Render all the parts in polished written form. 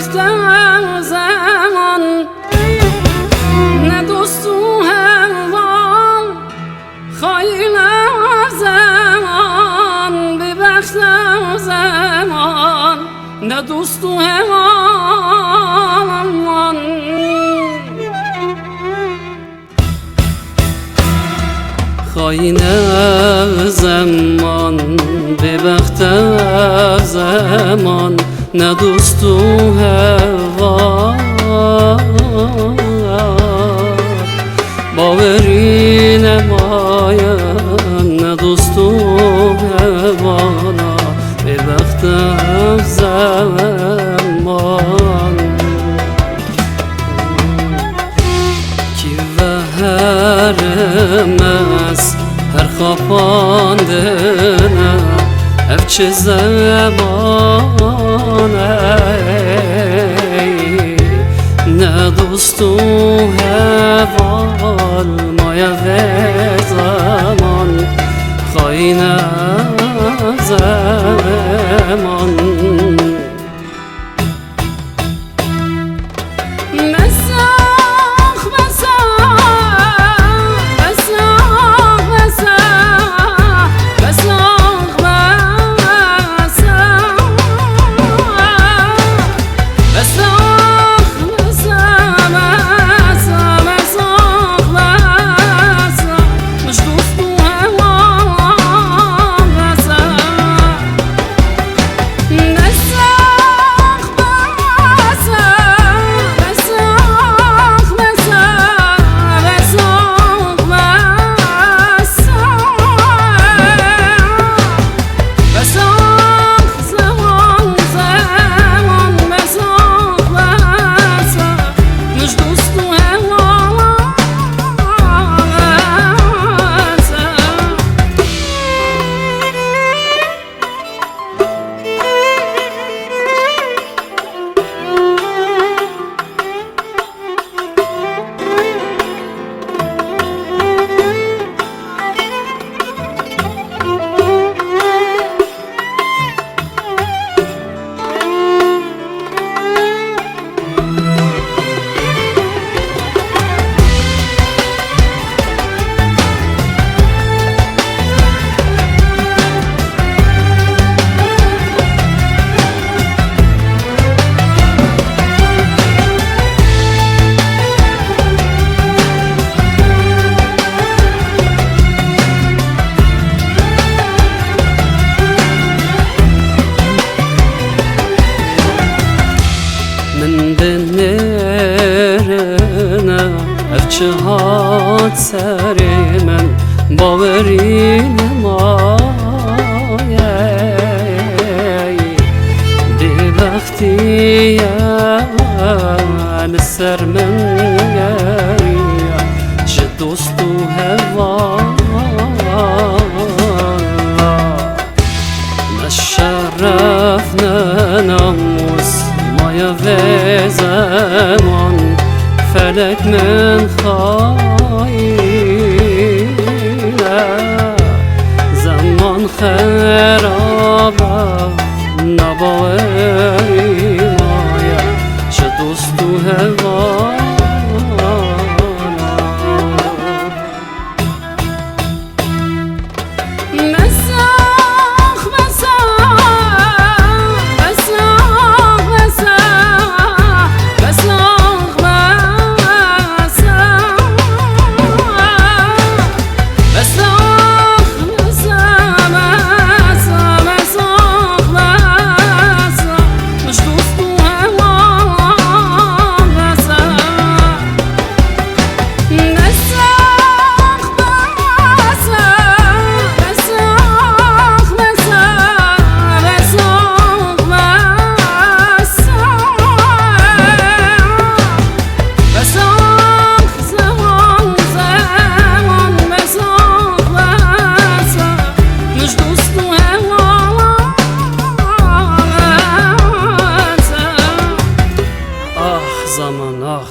بخت زمان نه دوست و هوان خایل زمان به بخت زمان نه دوست و هوان خاین زمان به بخت زمان نه دوست و هوا باوری نماید نه دوست و هوانا به بخت زمان کی و هرم است هر خواپاندنه اف چه زمانه نه دوست و هوال مایه و زمان خواهی زمان چه هات سر من باوری نمایی دی وقتی سر من گری چه دوست و هوا نه شرف نه ناموس مایه و زمان فلک من خواهیده زمان خرابه نباوری مایه چه دوست و هوا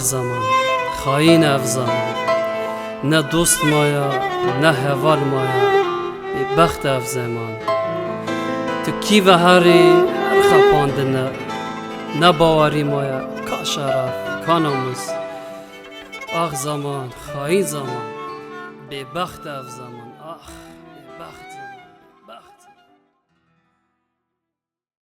زمان خاین اف زمان نه دوست مایا نه هوال مایا بی بخت اف زمان تو کی و هری هر خپاندنه نه باوری مایا کا شرف کا ناموس. آخ زمان خواهی زمان، ببخت اف زمان، آخ ببخت.